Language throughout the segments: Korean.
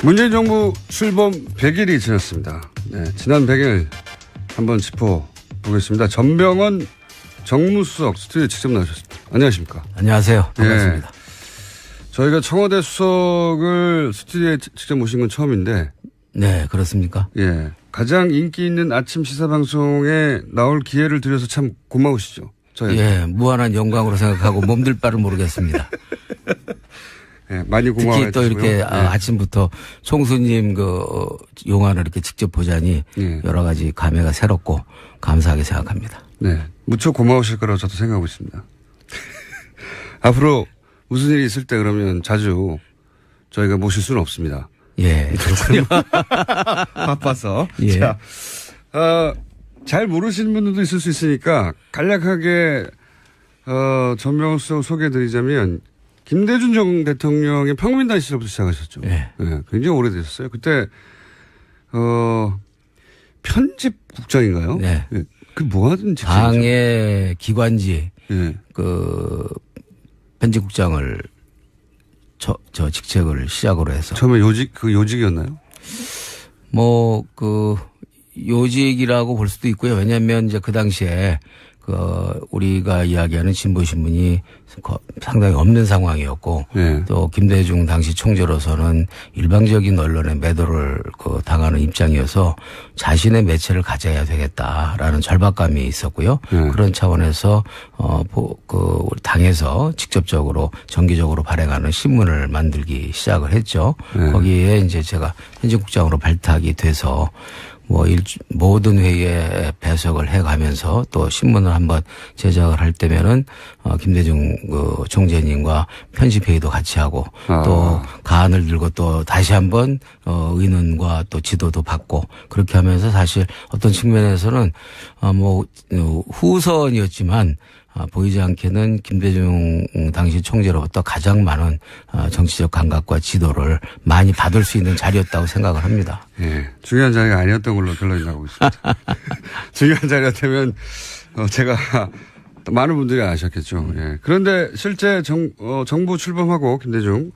문재인 정부 출범 100일이 지났습니다. 네, 지난 100일 한번 짚어보겠습니다. 전병헌 정무수석 스튜디오에 직접 나오셨습니다. 안녕하십니까? 안녕하세요. 반갑습니다. 네, 저희가 청와대 수석을 스튜디오에 직접 모신 건 처음인데. 네, 그렇습니까? 예. 가장 인기 있는 아침 시사방송에 나올 기회를 드려서 참 고마우시죠? 저희. 예, 무한한 영광으로 생각하고 몸둘 바를 모르겠습니다. 네, 많이 고마워요. 특히 또 이렇게 네. 아침부터 총수님 용안을 이렇게 직접 보자니 네. 여러 가지 감회가 새롭고 감사하게 생각합니다. 네. 무척 고마우실 거라고 저도 생각하고 있습니다. 앞으로 무슨 일이 있을 때 그러면 자주 저희가 모실 수는 없습니다. 예, 그렇군요. 바빠서. 예. 자, 잘 모르시는 분들도 있을 수 있으니까 간략하게 전병헌 수석 소개해드리자면 김대중 전 대통령의 평민단 시절부터 시작하셨죠. 네. 네, 굉장히 오래되셨어요. 그때 편집국장인가요? 네. 네. 그 뭐 하던 직책이죠? 당의 기관지 네. 편집국장을 저 직책을 시작으로 해서 처음에 요직이었나요? 요직이라고 볼 수도 있고요. 왜냐하면 이제 그 당시에 우리가 이야기하는 진보신문이 상당히 없는 상황이었고 네. 또 김대중 당시 총재로서는 일방적인 언론의 매도를 당하는 입장이어서 자신의 매체를 가져야 되겠다라는 절박감이 있었고요. 네. 그런 차원에서 우리 당에서 직접적으로 정기적으로 발행하는 신문을 만들기 시작을 했죠. 네. 거기에 이제 제가 편집국장으로 발탁이 돼서 모든 회의에 배석을 해가면서 또 신문을 한번 제작을 할 때면은 김대중 총재님과 편집회의도 같이 하고 또 가안을 들고 또 다시 한번 의논과 또 지도도 받고 그렇게 하면서 사실 어떤 측면에서는 후선이었지만 보이지 않게는 김대중 당시 총재로부터 가장 많은 정치적 감각과 지도를 많이 받을 수 있는 자리였다고 생각을 합니다. 예, 중요한 자리가 아니었던 걸로 결론이 나고 있습니다. 중요한 자리였다면 제가 많은 분들이 아셨겠죠. 예. 그런데 실제 정부 출범하고 김대중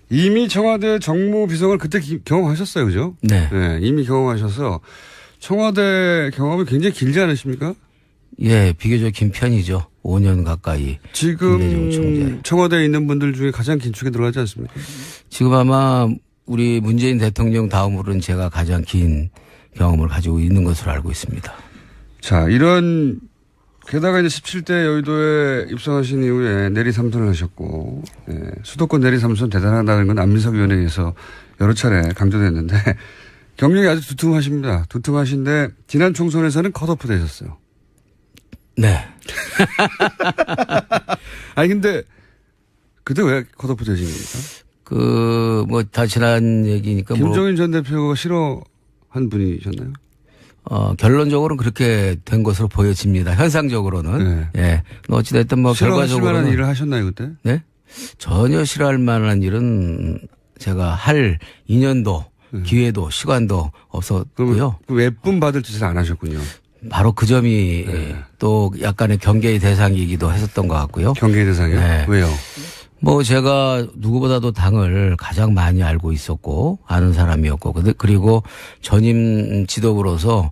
이미 청와대 정무비서관을 그때 경험하셨어요, 그죠? 네. 네, 이미 경험하셔서 청와대 경험이 굉장히 길지 않으십니까? 예, 비교적 긴 편이죠. 5년 가까이. 지금 청와대에 있는 분들 중에 가장 긴축에 들어가지 않습니까? 지금 아마 우리 문재인 대통령 다음으로는 제가 가장 긴 경험을 가지고 있는 것으로 알고 있습니다. 자, 게다가 이제 17대 여의도에 입성하신 이후에 내리 삼선을 하셨고, 예, 수도권 내리 삼선 대단하다는 건 안민석 위원회에서 여러 차례 강조됐는데, 경력이 아주 두툼하십니다. 두툼하신데, 지난 총선에서는 컷오프 되셨어요. 네. 아니, 근데, 그때 왜 컷오프 되신 겁니까? 다 지난 얘기니까 김종인 전 대표가 싫어한 분이셨나요? 결론적으로는 그렇게 된 것으로 보여집니다. 현상적으로는. 네. 예. 어찌됐든 싫어하실 결과적으로는. 만한 일을 하셨나요, 그때? 네? 전혀 싫어할 만한 일은 제가 할 인연도, 기회도, 시간도 없었고요. 외쁨 받을 짓을 안 하셨군요. 바로 그 점이 또 약간의 경계의 대상이기도 했었던 것 같고요. 경계의 대상이요? 네. 왜요? 제가 누구보다도 당을 가장 많이 알고 있었고 아는 사람이었고 그리고 전임 지도부로서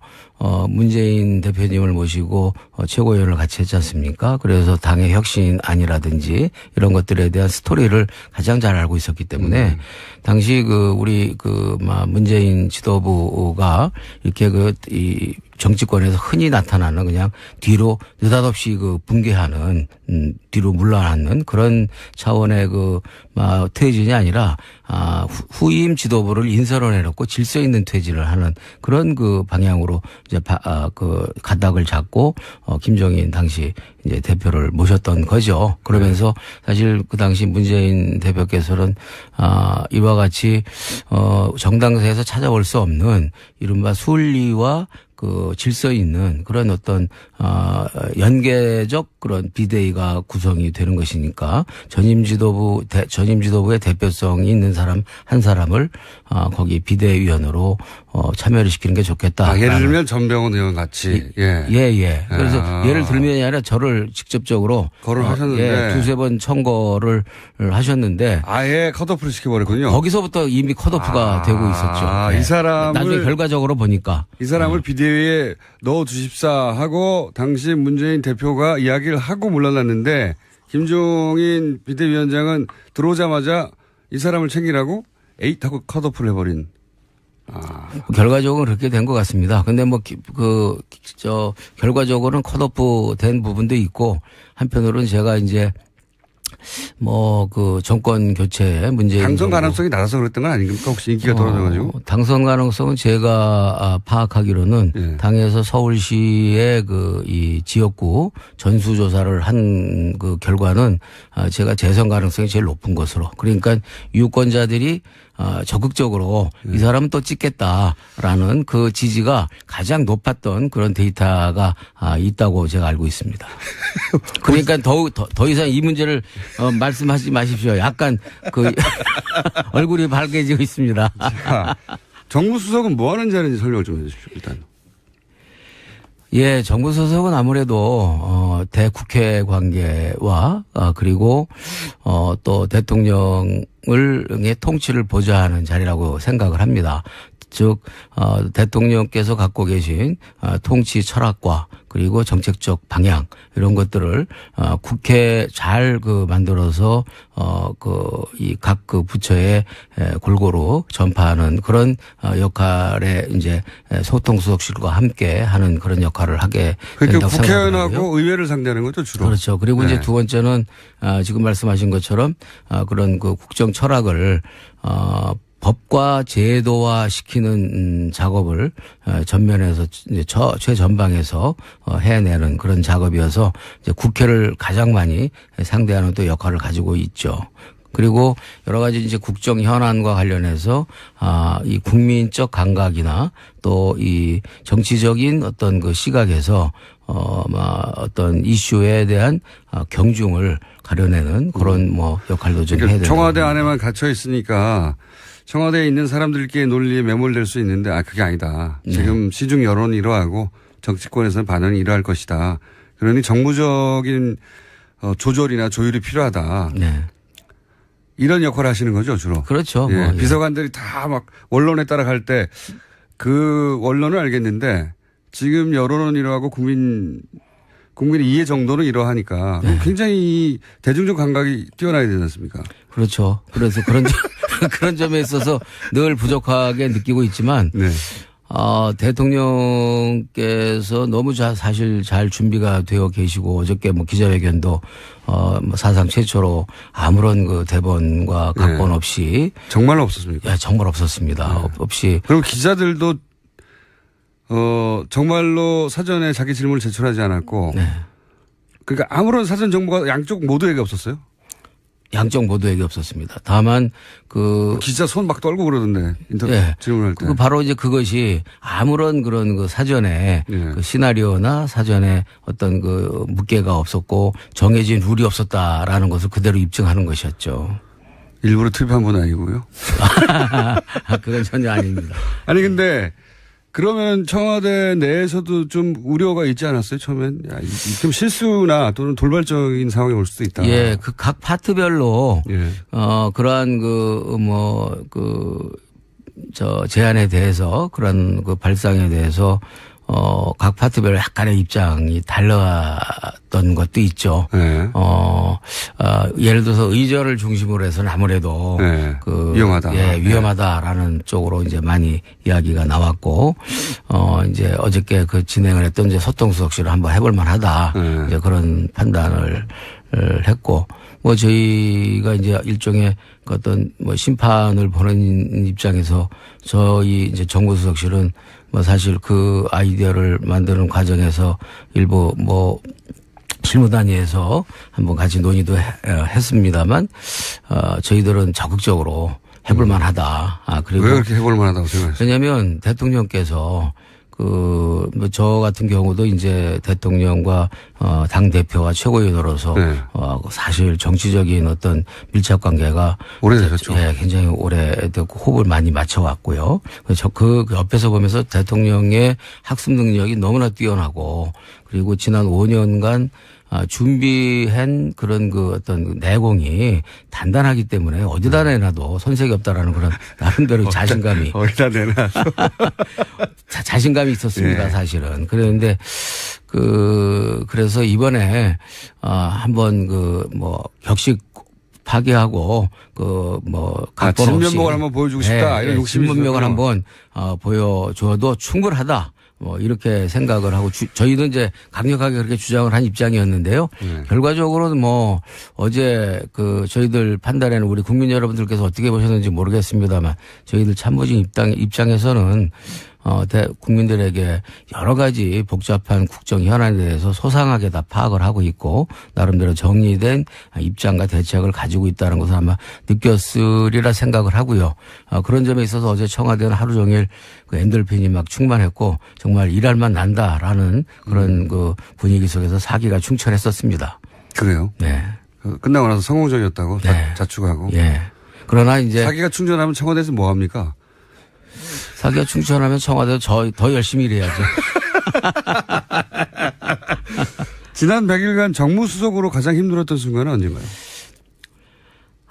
문재인 대표님을 모시고 최고위원을 같이 했지 않습니까? 그래서 당의 혁신안이라든지 이런 것들에 대한 스토리를 가장 잘 알고 있었기 때문에 당시 우리 문재인 지도부가 이렇게 이 정치권에서 흔히 나타나는 그냥 뒤로 느닷없이 붕괴하는 뒤로 물러나는 그런 차원의 퇴진이 아니라 후임 지도부를 인선을 해놓고 질서 있는 퇴진을 하는 그런 방향으로 이제 가닥을 잡고 김종인 당시 이제 대표를 모셨던 거죠. 그러면서 사실 그 당시 문재인 대표께서는 이와 같이 정당에서 찾아올 수 없는 이른바 순리와 그 질서 있는 그런 어떤 연계적 그런 비대위가 구성이 되는 것이니까 전임 지도부의 대표성이 있는 사람 한 사람을 거기 비대위원으로 참여를 시키는 게 좋겠다. 예를 들면 전병훈 의원 같이. 예. 그래서 예를 들면이 아니라 저를 직접적으로 거론하셨는데 두세 번 청거를 하셨는데 아예 컷오프를 시켜버렸군요. 거기서부터 이미 컷오프가 되고 있었죠. 이 사람을 나중에 결과적으로 보니까 이 사람을 비대위에 넣어주십사 하고 당시 문재인 대표가 이야기를 하고 물러났는데 김종인 비대위원장은 들어오자마자 이 사람을 챙기라고 에잇 하고 컷오프를 해버린. 결과적으로 그렇게 된 것 같습니다. 근데 결과적으로는 컷오프 된 부분도 있고 한편으로는 제가 이제 정권 교체 문제 당선 가능성이 낮아서 그랬던 건 아닙니까? 혹시 인기가 떨어져가지고? 당선 가능성은 제가 파악하기로는 당에서 서울시의 이 지역구 전수조사를 한 그 결과는 제가 재선 가능성이 제일 높은 것으로. 그러니까 유권자들이 적극적으로 이 사람은 또 찍겠다라는 그 지지가 가장 높았던 그런 데이터가 있다고 제가 알고 있습니다. 그러니까 더 이상 이 문제를 말씀하지 마십시오. 약간 얼굴이 밝아지고 있습니다. 자, 정무수석은 뭐 하는 자리인지 설명을 좀 해 주십시오, 일단. 예, 정부수석은 아무래도 대국회 관계와 그리고 또 대통령의 통치를 보좌하는 자리라고 생각을 합니다. 즉 대통령께서 갖고 계신 통치 철학과 그리고 정책적 방향 이런 것들을 국회에 잘 만들어서 이 각 부처에 골고루 전파하는 그런 역할에 이제 소통수석실과 함께 하는 그런 역할을 하게 된다고 생각합니다. 국회의원하고 의회를 상대하는 거죠 주로. 그렇죠. 그리고 이제 두 번째는 지금 말씀하신 것처럼 그런 국정 철학을 법과 제도화 시키는 작업을 전면에서 이제 최전방에서 해내는 그런 작업이어서 이제 국회를 가장 많이 상대하는 또 역할을 가지고 있죠. 그리고 여러 가지 이제 국정 현안과 관련해서 이 국민적 감각이나 또 이 정치적인 어떤 그 시각에서 어떤 이슈에 대한 경중을 가려내는 그런 역할도 좀 해야 됩니다. 청와대 안에만 갇혀 있으니까 청와대에 있는 사람들끼리 논리에 매몰될 수 있는데 그게 아니다. 지금 시중 여론이 이러하고 정치권에서는 반응이 이러할 것이다. 그러니 정무적인 조절이나 조율이 필요하다. 네. 이런 역할을 하시는 거죠 주로. 그렇죠. 비서관들이 다 막 원론에 따라갈 때 그 원론을 알겠는데 지금 여론은 이러하고 국민의 이해 정도는 이러하니까 굉장히 대중적 감각이 뛰어나야 되지 않습니까? 그렇죠. 그래서 그런 점에 있어서 늘 부족하게 느끼고 있지만 대통령께서 너무 사실 잘 준비가 되어 계시고 어저께 기자회견도 사상 최초로 아무런 그 대본과 각본 없이 정말 없었습니까? 예, 정말 없었습니다. 없이. 그리고 기자들도 정말로 사전에 자기 질문을 제출하지 않았고 그러니까 아무런 사전 정보가 양쪽 모두에게 없었어요? 양쪽 모두에게 없었습니다. 다만 기자 손 막 떨고 그러던데 인터뷰 질문할 때. 바로 이제 그것이 아무런 그런 사전에 그 시나리오나 사전에 어떤 묵계가 없었고 정해진 룰이 없었다라는 것을 그대로 입증하는 것이었죠. 일부러 투입한 건 아니고요. 그건 전혀 아닙니다. 아니 근데 그러면 청와대 내에서도 좀 우려가 있지 않았어요? 처음엔 좀 실수나 또는 돌발적인 상황이 올 수도 있다. 예, 각 파트별로 그러한 제안에 대해서 그런 발상에 대해서 각 파트별로 약간의 입장이 달랐던 것도 있죠. 예를 들어서 의전을 중심으로 해서는 아무래도 위험하다. 위험하다라는 쪽으로 이제 많이 이야기가 나왔고, 이제 어저께 진행을 했던 이제 소통수석실을 한번 해볼 만하다. 이제 그런 판단을 했고, 저희가 이제 일종의 어떤 심판을 보는 입장에서 저희 이제 정무수석실은 사실 그 아이디어를 만드는 과정에서 일부 실무 단위에서 한번 같이 논의도 했습니다만 저희들은 적극적으로 해볼 만하다. 그리고 왜 그렇게 해볼 만하다고 생각하세요? 왜냐하면 대통령께서 뭐 저 같은 경우도 이제 대통령과 당 대표와 최고위원으로서 네. 사실 정치적인 어떤 밀착 관계가 오래되셨죠. 예, 굉장히 오래됐고 호흡을 많이 맞춰왔고요. 그래서 그 옆에서 보면서 대통령의 학습 능력이 너무나 뛰어나고 그리고 지난 5년간 준비한 그런 그 어떤 내공이 단단하기 때문에 어디다 내놔도 손색이 없다라는 그런 나름대로 자신감이 어디다 내놔. 자신감이 있었습니다. 예. 사실은. 그런데 그래서 이번에 한번 격식 파기하고 각본 없이 진면목을 한번 보여주고 싶다. 이런 욕심이 진면목을 있었군요. 한번 보여줘도 충분하다. 이렇게 생각을 하고 저희도 이제 강력하게 그렇게 주장을 한 입장이었는데요. 결과적으로는 어제 저희들 판단에는 우리 국민 여러분들께서 어떻게 보셨는지 모르겠습니다만 저희들 참모진 입장에서는 국민들에게 여러 가지 복잡한 국정 현안에 대해서 소상하게 다 파악을 하고 있고 나름대로 정리된 입장과 대책을 가지고 있다는 것을 아마 느꼈으리라 생각을 하고요. 그런 점에 있어서 어제 청와대는 하루 종일 엔돌핀이 막 충만했고 정말 일할 만 난다라는 그런 분위기 속에서 사기가 충천했었습니다. 그래요? 네. 끝나고 나서 성공적이었다고 네. 자축하고. 예. 그러나 이제 사기가 충전하면 청와대에서 뭐 합니까? 사기가 충천하면 청와대도 더 열심히 일해야죠. 지난 100일간 정무수석으로 가장 힘들었던 순간은 언젠가요?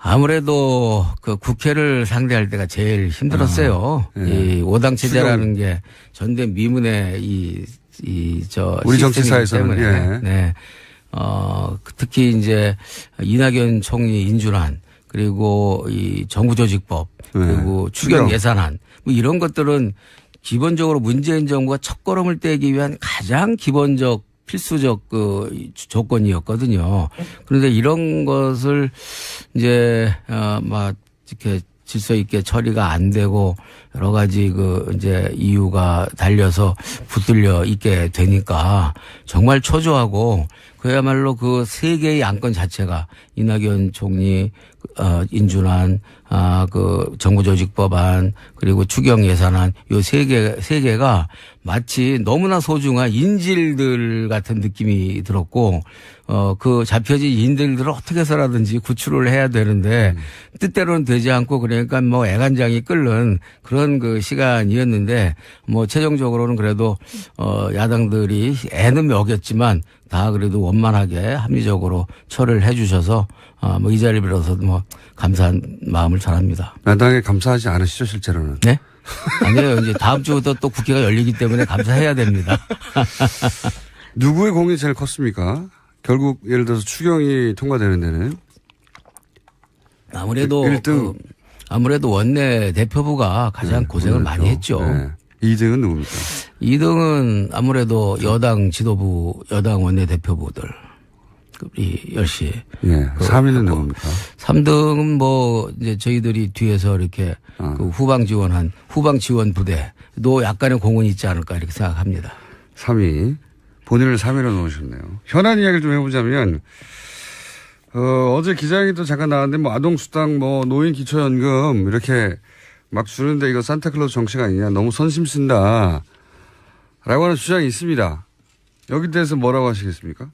아무래도 국회를 상대할 때가 제일 힘들었어요. 네. 이 5당 체제라는 게 전대 미문의 우리 정치사에서는 예. 네. 특히 이제 이낙연 총리 인준안 그리고 이 정부조직법 그리고 추경 예산안 이런 것들은 기본적으로 문재인 정부가 첫걸음을 떼기 위한 가장 기본적 필수적 조건이었거든요. 그런데 이런 것을 이제 이렇게 질서 있게 처리가 안 되고 여러 가지 이제 이유가 달려서 붙들려 있게 되니까 정말 초조하고 그야말로 세 개의 안건 자체가 이낙연 총리 인준안 정부조직법안 그리고 추경 예산안 요 세 개가 마치 너무나 소중한 인질들 같은 느낌이 들었고 잡혀진 인질들을 어떻게 해서라든지 구출을 해야 되는데 뜻대로는 되지 않고 그러니까 애간장이 끓는 그런 시간이었는데 최종적으로는 그래도 야당들이 애는 먹였지만 다 그래도 원만하게 합리적으로 처리를 해 주셔서 이 자리를 빌어서도 감사한 마음을 전합니다. 야당에 감사하지 않으시죠 실제로는? 네? 아니에요. 이제 다음 주부터 또 국회가 열리기 때문에 감사해야 됩니다. 누구의 공이 제일 컸습니까? 결국 예를 들어서 추경이 통과되는 데는 아무래도 1등. 아무래도 원내 대표부가 가장 고생을 많이 했죠. 네. 2등은 누굽니까? 2등은 아무래도 여당 지도부, 여당 원내 대표부들. 열시. 예. 3위는 누굽니까? 3등은 이제 저희들이 뒤에서 이렇게 후방 지원 부대도 약간의 공헌이 있지 않을까 이렇게 생각합니다. 3위. 본인을 3위로 놓으셨네요. 현안 이야기를 좀 해보자면, 어제 기자회견도 잠깐 나왔는데 아동수당 노인 기초연금 이렇게 막 주는데 이거 산타클로스 정책 아니냐. 너무 선심 쓴다. 라고 하는 주장이 있습니다. 여기 대해서 뭐라고 하시겠습니까?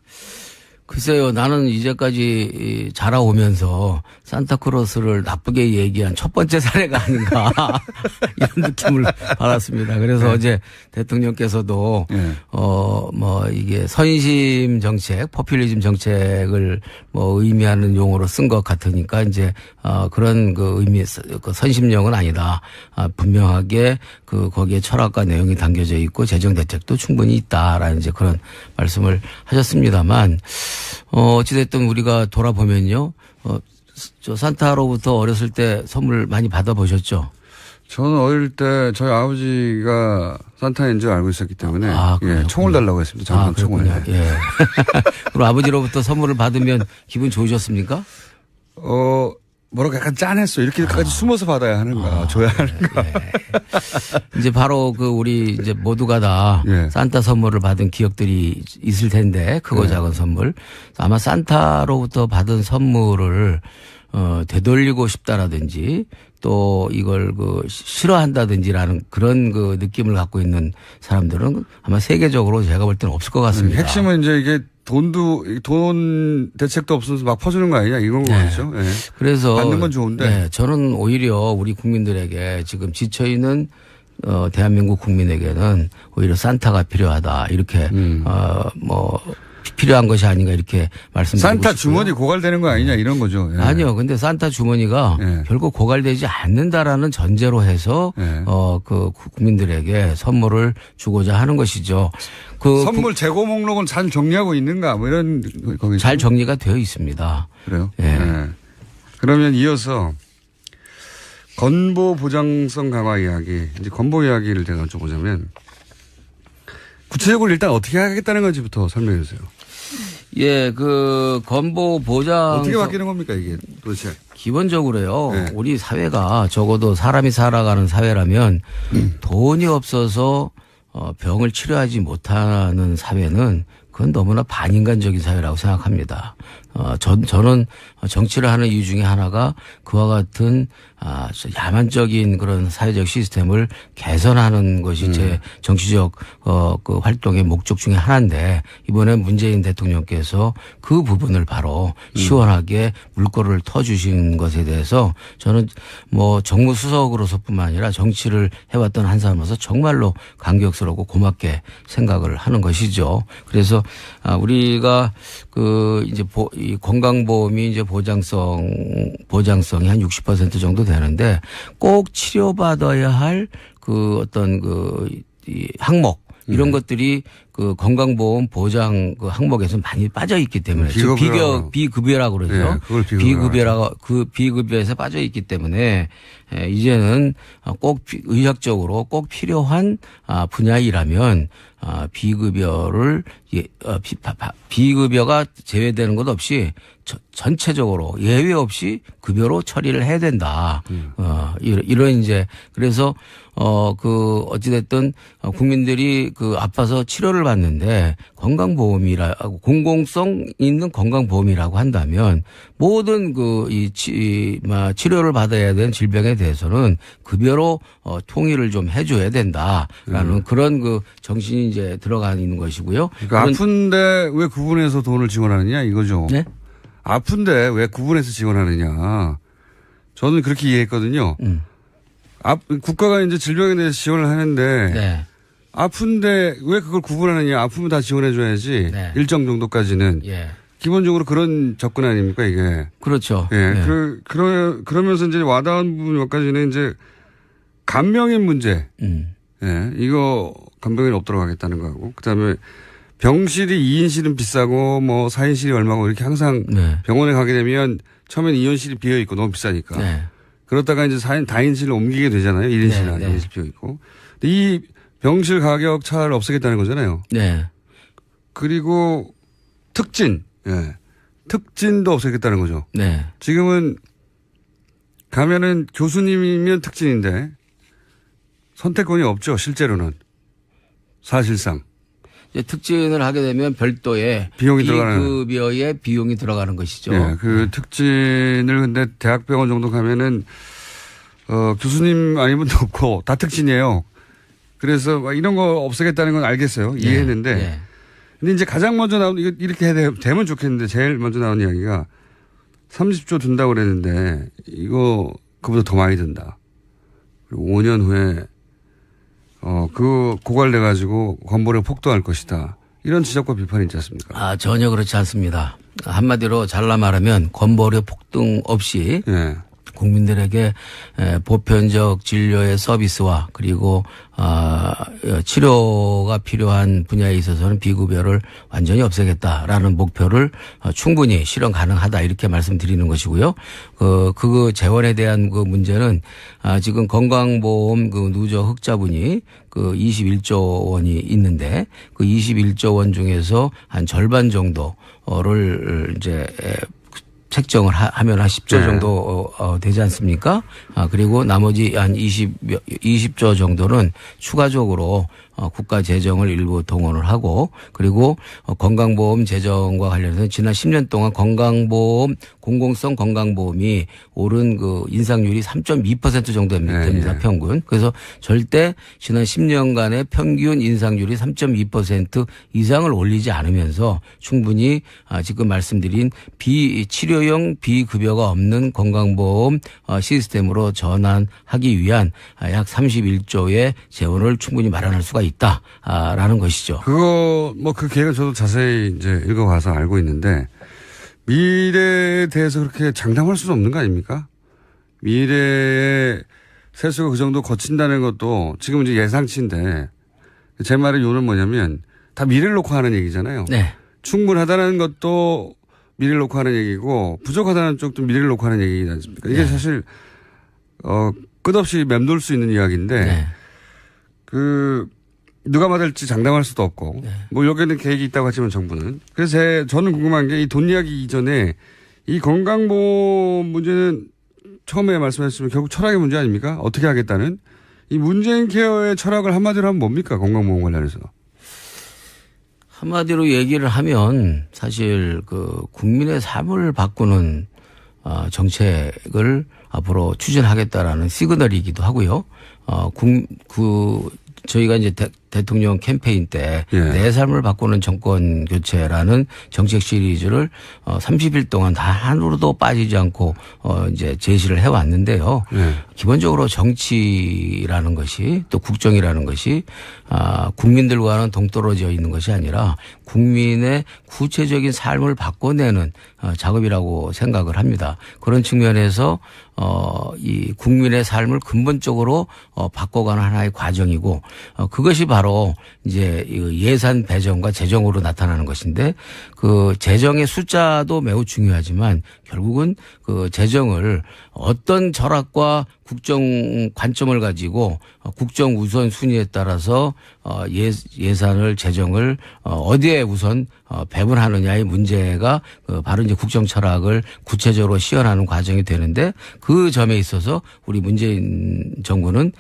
글쎄요, 나는 이제까지 자라오면서 산타크로스를 나쁘게 얘기한 첫 번째 사례가 아닌가 이런 느낌을 받았습니다. 그래서 어제 대통령께서도 이게 선심 정책, 포퓰리즘 정책을 의미하는 용어로 쓴 것 같으니까 이제 그런 의미, 선심용은 아니다. 분명하게 거기에 철학과 내용이 담겨져 있고 재정 대책도 충분히 있다라는 이제 그런 말씀을 하셨습니다만. 어찌됐든 우리가 돌아보면요. 저 산타로부터 어렸을 때 선물 많이 받아보셨죠? 저는 어릴 때 저희 아버지가 산타인 줄 알고 있었기 때문에 총을 달라고 했습니다. 장판 총을. 예. 그럼 아버지로부터 선물을 받으면 기분 좋으셨습니까? 뭐라고 약간 짠했어. 이렇게까지 숨어서 받아야 하는가, 줘야 하는가. 네. 이제 바로 우리 이제 모두가 다 산타 선물을 받은 기억들이 있을 텐데, 크고 작은 선물. 아마 산타로부터 받은 선물을 되돌리고 싶다라든지 또 이걸 싫어한다든지라는 그런 느낌을 갖고 있는 사람들은 아마 세계적으로 제가 볼 때는 없을 것 같습니다. 핵심은 이제 이게 돈 대책도 없어서 막 퍼주는 거 아니냐 이건 거죠. 네. 그래서 받는 건 좋은데. 네, 저는 오히려 우리 국민들에게 지금 지쳐 있는 대한민국 국민에게는 오히려 산타가 필요하다 이렇게 필요한 것이 아닌가 이렇게 말씀드리고 산타 싶고요. 주머니 고갈되는 거 아니냐 이런 거죠. 예. 아니요. 근데 산타 주머니가 결국 고갈되지 않는다라는 전제로 해서 국민들에게 선물을 주고자 하는 것이죠. 선물 재고 목록은 잘 정리하고 있는가 뭐 이런 거기서 잘 정리가 되어 있습니다. 그래요? 예. 네. 그러면 이어서 건보 보장성 강화 이야기, 이제 건보 이야기를 제가 여쭤보자면 구체적으로 일단 어떻게 하겠다는 건지부터 설명해 주세요. 예, 건보 보장 어떻게 바뀌는 겁니까 이게 도대체? 기본적으로요. 네. 우리 사회가 적어도 사람이 살아가는 사회라면 돈이 없어서 병을 치료하지 못하는 사회는 그건 너무나 반인간적인 사회라고 생각합니다. 저는 정치를 하는 이유 중에 하나가 그와 같은 야만적인 그런 사회적 시스템을 개선하는 것이 제 정치적 활동의 목적 중에 하나인데 이번에 문재인 대통령께서 그 부분을 바로 시원하게 물꼬를 터주신 것에 대해서 저는 정무수석으로서뿐만 아니라 정치를 해왔던 한 사람으로서 정말로 감격스럽고 고맙게 생각을 하는 것이죠. 그래서 우리가 이제 이 건강보험이 이제 보장성이 한 60% 정도 되는데 꼭 치료받아야 할 이 항목 이런 것들이 건강보험 보장 항목에서 많이 빠져 있기 때문에 비급여라고 그러죠. 네, 비급여에서 빠져 있기 때문에 이제는 꼭 의학적으로 꼭 필요한 분야이라면 비급여가 제외되는 것 없이 전체적으로 예외 없이 급여로 처리를 해야 된다. 이런 이제 그래서 어찌됐든 국민들이 아파서 치료를 받는데 건강보험이라고 공공성 있는 건강보험이라고 한다면 모든 치료를 받아야 되는 질병에 대해서는 급여로 통일을 좀 해줘야 된다라는 그런 정신이 이제 들어가 있는 것이고요. 그러니까 아픈데 왜 구분해서 돈을 지원하느냐 이거죠. 네? 아픈데 왜 구분해서 지원하느냐. 저는 그렇게 이해했거든요. 국가가 이제 질병에 대해서 지원을 하는데 네. 아픈데 왜 그걸 구분하느냐. 아프면 다 지원해줘야지. 네. 일정 정도까지는. 예. 기본적으로 그런 접근 아닙니까 이게. 그렇죠. 예. 네. 그러면서 이제 와닿은 부분 몇 가지는 이제 간병인 문제. 예. 이거 간병인 없도록 하겠다는 거하고. 그다음에 병실이 2인실은 비싸고 4인실이 얼마고 이렇게 항상 병원에 가게 되면 처음엔 2인실이 비어 있고 너무 비싸니까. 네. 그러다가 이제 다인실로 옮기게 되잖아요. 1인실이나 2인실 비어 있고. 근데 이 병실 가격 차를 없애겠다는 거잖아요. 네. 그리고 특진. 예. 특진도 없애겠다는 거죠. 네. 지금은 가면은 교수님이면 특진인데 선택권이 없죠. 실제로는. 사실상. 특진을 하게 되면 별도의 비급여의 비용이 들어가는 것이죠. 네, 특진을 근데 대학병원 정도 가면은 교수님 아니면 없고 다 특진이에요. 그래서 이런 거 없애겠다는 건 알겠어요. 이해했는데. 네. 근데 이제 가장 먼저 나온 이렇게 되면 좋겠는데 제일 먼저 나온 이야기가 30조 든다고 그랬는데 이거 그보다 더 많이 든다. 그리고 5년 후에 고갈돼가지고 건보료 폭등할 것이다. 이런 지적과 비판이 있지 않습니까? 전혀 그렇지 않습니다. 한마디로 잘라 말하면 건보료 폭등 없이 국민들에게 보편적 진료의 서비스와 그리고 치료가 필요한 분야에 있어서는 비급여를 완전히 없애겠다라는 목표를 충분히 실현 가능하다 이렇게 말씀드리는 것이고요. 그 재원에 대한 문제는 지금 건강보험 누적 흑자분이 21조 원이 있는데 그 21조 원 중에서 한 절반 정도를 이제 책정을 하면 한 10조 정도 되지 않습니까? 그리고 나머지 한 20조 정도는 추가적으로 국가 재정을 일부 동원을 하고 그리고 건강보험 재정과 관련해서 지난 10년 동안 건강보험 공공성 건강보험이 오른 그 인상률이 3.2% 정도 됩니다. 네. 평균. 그래서 절대 지난 10년간의 평균 인상률이 3.2% 이상을 올리지 않으면서 충분히 지금 말씀드린 비치료용 비급여가 없는 건강보험 시스템으로 전환하기 위한 약 31조의 재원을 충분히 마련할 수가 있다라는 것이죠. 그 계획은 저도 자세히 이제 읽어봐서 알고 있는데 미래에 대해서 그렇게 장담할 수는 없는 거 아닙니까? 미래에 세수가 그 정도 거친다는 것도 지금 이제 예상치인데 제 말의 요는 뭐냐면 다 미래를 놓고 하는 얘기잖아요. 네. 충분하다는 것도 미래를 놓고 하는 얘기고 부족하다는 쪽도 미래를 놓고 하는 얘기지 않습니까? 이게 네. 사실 끝없이 맴돌 수 있는 이야기인데 네. 누가 받을지 장담할 수도 없고 네. 뭐 여기에는 계획이 있다고 하지만 정부는 그래서 저는 궁금한 게 이 돈 이야기 이전에 이 건강보험 문제는 처음에 말씀하셨지만 결국 철학의 문제 아닙니까? 어떻게 하겠다는 이 문재인 케어의 철학을 한마디로 하면 뭡니까? 건강보험 관련해서. 한마디로 얘기를 하면 사실 그 국민의 삶을 바꾸는 정책을 앞으로 추진하겠다라는 시그널이기도 하고요. 저희가 이제 대통령 캠페인 때 내 삶을 바꾸는 정권 교체라는 정책 시리즈를 30일 동안 다 하루도 빠지지 않고 이제 제시를 해왔는데요. 기본적으로 정치라는 것이 또 국정이라는 것이 국민들과는 동떨어져 있는 것이 아니라 국민의 구체적인 삶을 바꿔내는 작업이라고 생각을 합니다. 그런 측면에서 이 국민의 삶을 근본적으로 바꿔가는 하나의 과정이고 그것이 바로 이제 예산 배정과 재정으로 나타나는 것인데 그 재정의 숫자도 매우 중요하지만 결국은 그 재정을 어떤 철학과 국정 관점을 가지고 국정 우선 순위에 따라서 예산을 재정을 어디에 우선 배분하느냐의 문제가 바로 이제 국정 철학을 구체적으로 시연하는 과정이 되는데 그 점에 있어서 우리 문재인 정부는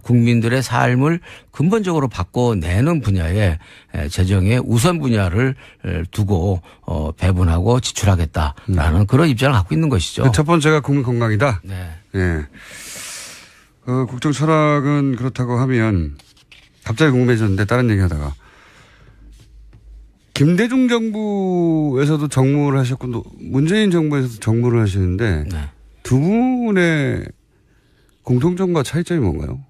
국민들의 삶을 근본적으로 바꿔내는 분야에 재정의 우선 분야를 두고 배분하고 지출하겠다라는 그런 입장을 갖고 있는 것이죠. 첫 번째가 국민 건강이다. 네. 예. 국정 철학은 그렇다고 하면 갑자기 궁금해졌는데 다른 얘기하다가 김대중 정부에서도 정무를 하셨고 문재인 정부에서도 정무를 하시는데 네. 두 분의 공통점과 차이점이 뭔가요?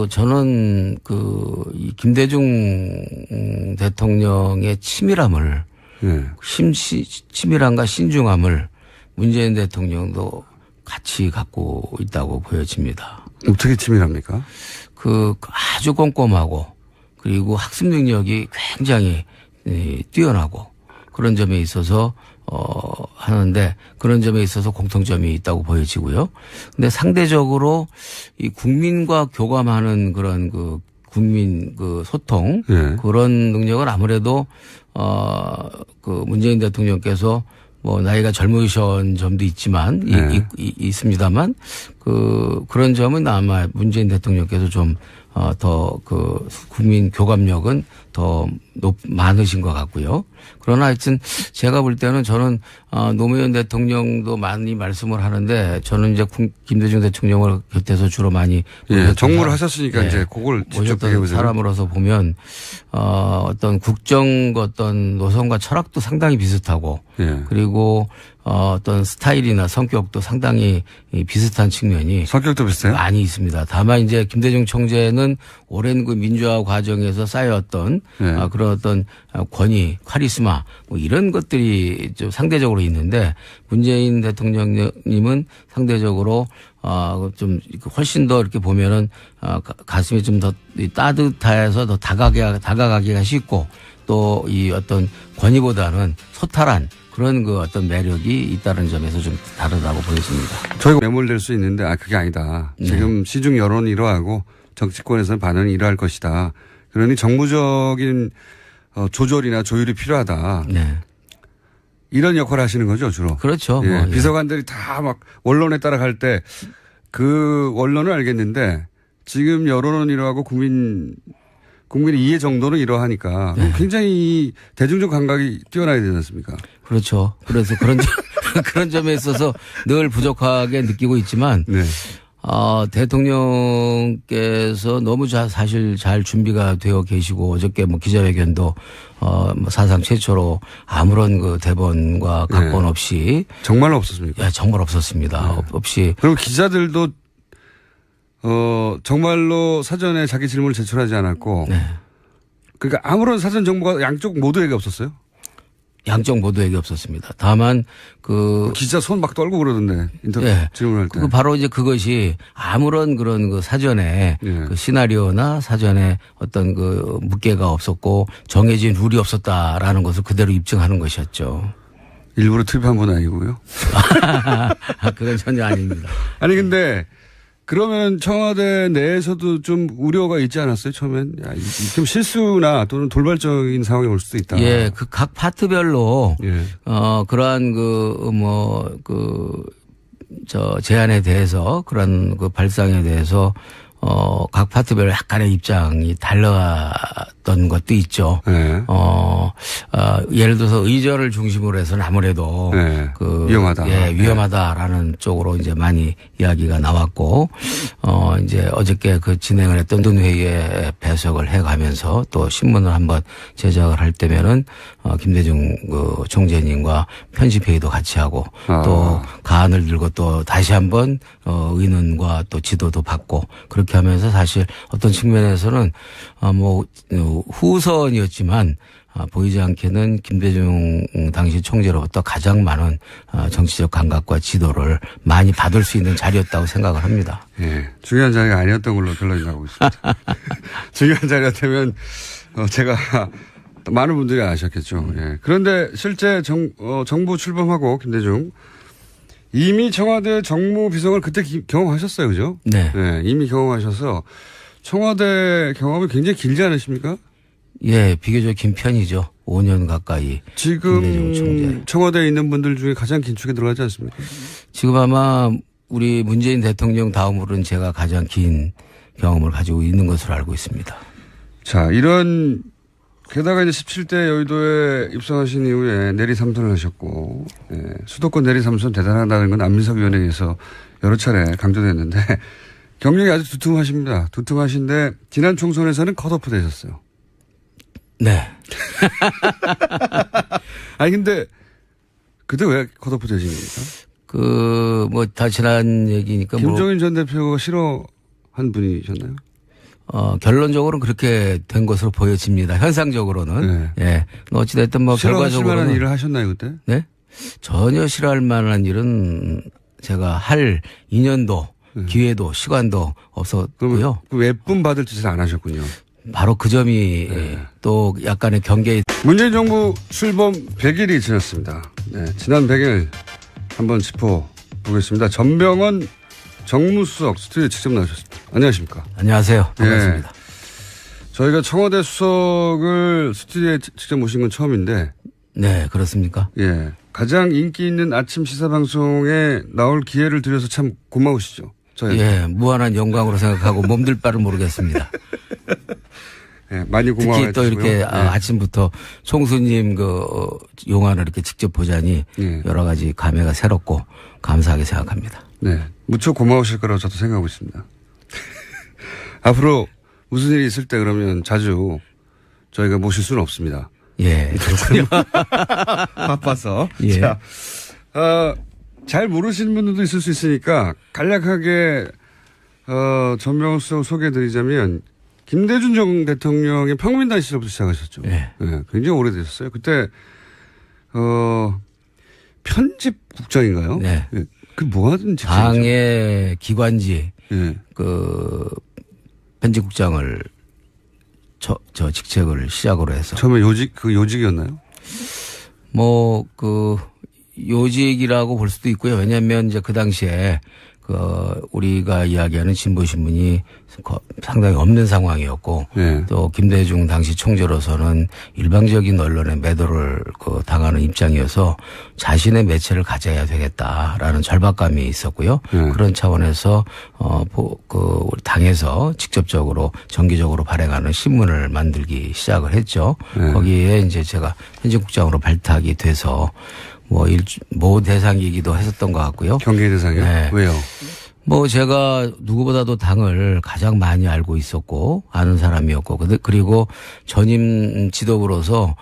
저는 이 김대중 대통령의 치밀함을 치밀함과 신중함을 문재인 대통령도 같이 갖고 있다고 보여집니다. 어떻게 치밀합니까? 아주 꼼꼼하고 그리고 학습 능력이 굉장히 뛰어나고 그런 점에 있어서 하는데 그런 점에 있어서 공통점이 있다고 보여지고요. 근데 상대적으로 이 국민과 교감하는 그런 국민 소통 그런 능력은 아무래도 문재인 대통령께서 뭐 나이가 젊으신 점도 있지만 있습니다만 그런 점은 아마 문재인 대통령께서 좀 더 국민 교감력은 더 많으신 것 같고요. 그러나 하여튼 제가 볼 때는 저는 노무현 대통령도 많이 말씀을 하는데 저는 이제 김대중 대통령을 곁에서 주로 많이 정무를 하셨으니까 이제 그걸 직접 모셨던 사람으로서 보면 어떤 국정 어떤 노선과 철학도 상당히 비슷하고 그리고 어떤 스타일이나 성격도 상당히 비슷한 측면이 성격도 비슷해요? 많이 있습니다. 다만 이제 김대중 총재는 오랜 민주화 과정에서 쌓여왔던 그런 어떤 권위, 카리스마 뭐 이런 것들이 좀 상대적으로 있는데 문재인 대통령님은 상대적으로 좀 훨씬 더 이렇게 보면은 가슴이 좀 더 따뜻해서 더 다가가기가 쉽고 또 이 어떤 권위보다는 소탈한 그런 어떤 매력이 있다는 점에서 좀 다르다고 보여집니다. 저희가 매몰될 수 있는데 그게 아니다. 지금 시중 여론이 이러하고 정치권에서는 반응이 이러할 것이다. 그러니 정무적인 조절이나 조율이 필요하다. 네. 이런 역할을 하시는 거죠, 주로. 그렇죠. 비서관들이 다 막 원론에 따라갈 때 그 원론을 알겠는데 지금 여론은 이러하고 국민의 이해 정도는 이러하니까 네. 굉장히 대중적 감각이 뛰어나야 되지 않습니까? 그렇죠. 그래서 그런 점에 있어서 늘 부족하게 느끼고 있지만 네. 대통령께서 너무 사실 잘 준비가 되어 계시고 어저께 뭐 기자회견도 뭐 사상 최초로 아무런 그 대본과 각본 네. 없이 정말로 없었습니까? 정말 없었습니다. 네. 없이. 그리고 기자들도 정말로 사전에 자기 질문을 제출하지 않았고 네. 그러니까 아무런 사전 정보가 양쪽 모두에게 없었어요? 양쪽 모두에게 없었습니다. 다만 기자 손 막 떨고 그러던데 인터뷰 예. 질문할 때. 바로 이제 그것이 아무런 그런 그 사전에 예. 그 시나리오나 사전에 어떤 그 묵계가 없었고 정해진 룰이 없었다라는 것을 그대로 입증하는 것이었죠. 일부러 투입한 건 아니고요. 그건 전혀 아닙니다. 아니 근데 그러면 청와대 내에서도 좀 우려가 있지 않았어요? 처음엔 좀 실수나 또는 돌발적인 상황이 올 수도 있다. 예, 그 각 파트별로 예. 그러한 제안에 대해서 그런 그 발상에 대해서 각 파트별로 약간의 입장이 달랐던 것도 있죠. 네. 예를 들어서 의전을 중심으로 해서는 아무래도 네. 그 위험하다. 예, 위험하다라는 쪽으로 이제 많이 이야기가 나왔고 이제 어저께 그 진행을 했던 논회의에 배석을 해가면서 또 신문을 한번 제작을 할 때면은 김대중 그 총재님과 편집회의도 같이 하고 또 가안을 들고 또 다시 한번 의논과 또 지도도 받고 그렇게 하면서 사실 어떤 측면에서는 후선이었지만 보이지 않게는 김대중 당시 총재로부터 가장 많은 정치적 감각과 지도를 많이 받을 수 있는 자리였다고 생각을 합니다. 예. 중요한 자리가 아니었던 걸로 결론이 나고 있습니다. 중요한 자리였다면 제가 많은 분들이 아셨겠죠. 예. 그런데 실제 정부 출범하고 김대중 이미 청와대 정무비서관을 그때 경험하셨어요. 그죠? 네. 네. 이미 경험하셔서 청와대 경험이 굉장히 길지 않으십니까? 예, 비교적 긴 편이죠. 5년 가까이. 지금 청와대에 있는 분들 중에 가장 긴축에 들어가지 않습니까? 지금 아마 우리 문재인 대통령 다음으로는 제가 가장 긴 경험을 가지고 있는 것으로 알고 있습니다. 자, 게다가 이제 17대 여의도에 입성하신 이후에 내리 삼선을 하셨고, 예, 수도권 내리 삼선 대단하다는 건 안민석 위원회에서 여러 차례 강조됐는데, 경력이 아주 두툼하십니다. 두툼하신데, 지난 총선에서는 컷오프 되셨어요. 네. 아니, 근데, 그때 왜 컷오프 되신 겁니까? 다 지난 얘기니까 김종인 전 대표가 싫어한 분이셨나요? 결론적으로는 그렇게 된 것으로 보여집니다. 현상적으로는. 네. 예. 어찌됐든 싫어하실 결과적으로는. 만한 일을 하셨나요, 그때? 네? 전혀 싫어할 만한 일은 제가 할 인연도, 기회도, 시간도 없었고요. 그 외쁨 받을 짓을 안 하셨군요. 바로 그 점이 또 약간의 경계에. 문재인 정부 출범 100일이 지났습니다. 네, 지난 100일 한번 짚어보겠습니다. 전병헌 정무수석 스튜디오에 직접 나오셨습니다. 안녕하십니까? 안녕하세요. 반갑습니다. 예, 저희가 청와대 수석을 스튜디오에 직접 모신 건 처음인데. 네, 그렇습니까? 예. 가장 인기 있는 아침 시사방송에 나올 기회를 드려서 참 고마우시죠? 예, 무한한 영광으로 생각하고 몸둘 바를 모르겠습니다. 예, 많이 고마워요. 특히 또 이렇게 아침부터 총수님 용안을 이렇게 직접 보자니 여러 가지 감회가 새롭고 감사하게 생각합니다. 네. 무척 고마우실 거라고 저도 생각하고 있습니다. 앞으로 무슨 일이 있을 때 그러면 자주 저희가 모실 수는 없습니다. 예, 그렇군요. 바빠서. 예. 자, 잘 모르시는 분들도 있을 수 있으니까 간략하게 전병헌 수석 소개해드리자면 김대중 전 대통령의 평민단 시절부터 시작하셨죠. 네. 네, 굉장히 오래되셨어요. 그때 편집국장인가요? 네. 네. 그 뭐 하던 직책이죠? 당의 기관지 네. 편집국장을 저 직책을 시작으로 해서 처음에 요직이었나요? 요직이라고 볼 수도 있고요. 왜냐하면 이제 그 당시에 우리가 이야기하는 진보신문이 상당히 없는 상황이었고 네. 또 김대중 당시 총재로서는 일방적인 언론의 매도를 당하는 입장이어서 자신의 매체를 가져야 되겠다라는 절박감이 있었고요. 네. 그런 차원에서 우리 당에서 직접적으로 정기적으로 발행하는 신문을 만들기 시작을 했죠. 네. 거기에 이제 제가 현직국장으로 발탁이 돼서 모 대상이기도 했었던 것 같고요. 경계 대상이요? 네. 왜요? 제가 누구보다도 당을 가장 많이 알고 있었고 아는 사람이었고 그리고 전임 지도부로서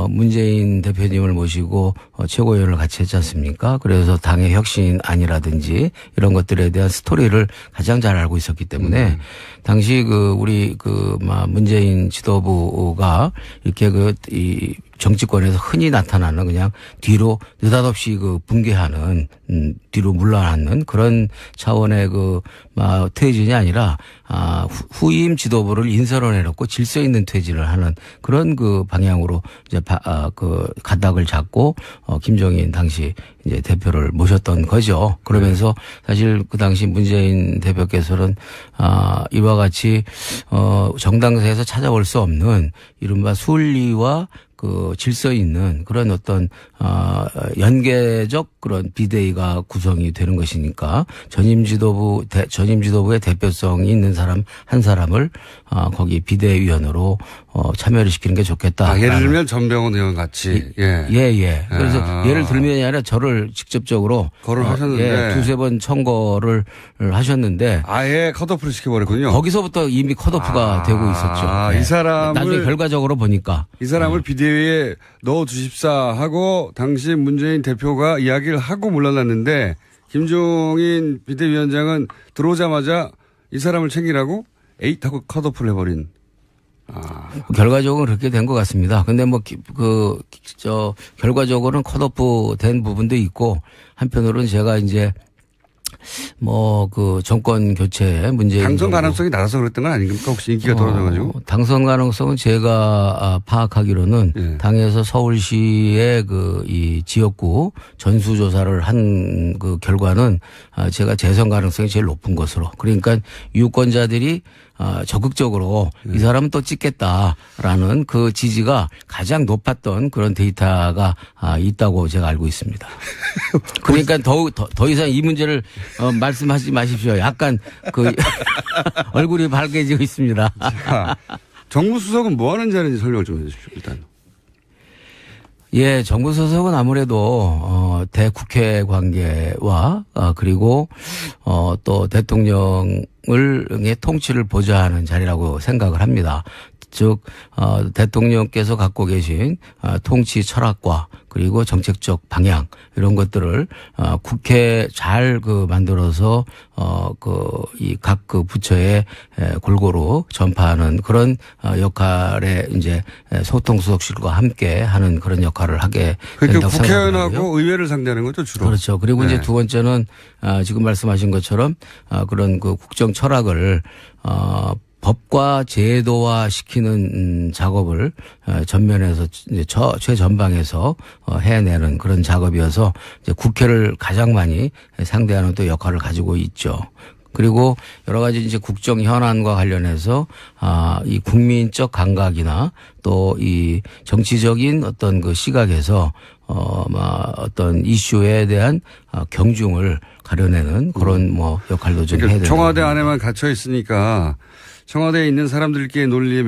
문재인 대표님을 모시고 최고위원을 같이 했지 않습니까? 그래서 당의 혁신안이라든지 이런 것들에 대한 스토리를 가장 잘 알고 있었기 때문에 당시 우리 문재인 지도부가 이렇게 이 정치권에서 흔히 나타나는 그냥 뒤로 느닷없이 붕괴하는 뒤로 물러나는 그런 차원의 퇴진이 아니라 후임 지도부를 인선을 해놓고 질서 있는 퇴진을 하는 그런 방향으로 이제 가닥을 잡고 김종인 당시 이제 대표를 모셨던 거죠. 그러면서 사실 그 당시 문재인 대표께서는 이와 같이 정당사에서 찾아올 수 없는 이른바 순리와 질서 있는 그런 어떤 연계적 그런 비대위가 구성이 되는 것이니까 전임 지도부의 대표성이 있는 사람 한 사람을 거기 비대위원으로 참여를 시키는 게 좋겠다. 예를 들면 전병훈 의원 같이. 예. 그래서 예를 들면이 아니라 저를 직접적으로 거론하셨는데 두세 번 청거를 하셨는데 아예 컷오프를 시켜버렸군요. 거기서부터 이미 컷오프가 되고 있었죠. 이 사람을 나중에 결과적으로 보니까 이 사람을 비대위에 넣어 주십사 하고 당시 문재인 대표가 이야기를 하고 물러났는데 김종인 비대위원장은 들어오자마자 이 사람을 챙기라고 에잇 하고 컷오프를 해버린. 결과적으로 그렇게 된 것 같습니다. 근데 결과적으로는 컷오프 된 부분도 있고 한편으로는 제가 이제 정권 교체 문제 당선 가능성이 낮아서 그랬던 건 아닙니까? 혹시 인기가 떨어져가지고? 당선 가능성은 제가 파악하기로는 당에서 서울시의 이 지역구 전수조사를 한 결과는 제가 재선 가능성이 제일 높은 것으로. 그러니까 유권자들이 적극적으로 이 사람은 또 찍겠다라는 그 지지가 가장 높았던 그런 데이터가 있다고 제가 알고 있습니다. 그러니까 더 이상 이 문제를 말씀하지 마십시오. 약간 얼굴이 밝아지고 있습니다. 자, 정무수석은 뭐 하는 자리인지 설명을 좀 해 주십시오, 일단. 예, 정부수석은 아무래도 대국회 관계와 그리고 또 대통령의 통치를 보좌하는 자리라고 생각을 합니다. 즉 대통령께서 갖고 계신 통치 철학과 그리고 정책적 방향 이런 것들을 국회에 잘 만들어서 이 각 부처에 골고루 전파하는 그런 역할에 이제 소통수석실과 함께 하는 그런 역할을 하게 된다고 생각합니다. 국회의원하고 의회를 상대하는 거죠, 주로. 그렇죠. 그리고 이제 두 번째는 지금 말씀하신 것처럼 그런 국정 철학을 법과 제도화 시키는 작업을 전면에서 이제 최전방에서 해내는 그런 작업이어서 이제 국회를 가장 많이 상대하는 또 역할을 가지고 있죠. 그리고 여러 가지 이제 국정 현안과 관련해서 이 국민적 감각이나 또 이 정치적인 어떤 시각에서 어떤 이슈에 대한 경중을 가려내는 그런 역할도 좀 해야 되는. 청와대 안에만 갇혀 있으니까 청와대에 있는 사람들끼리 논리에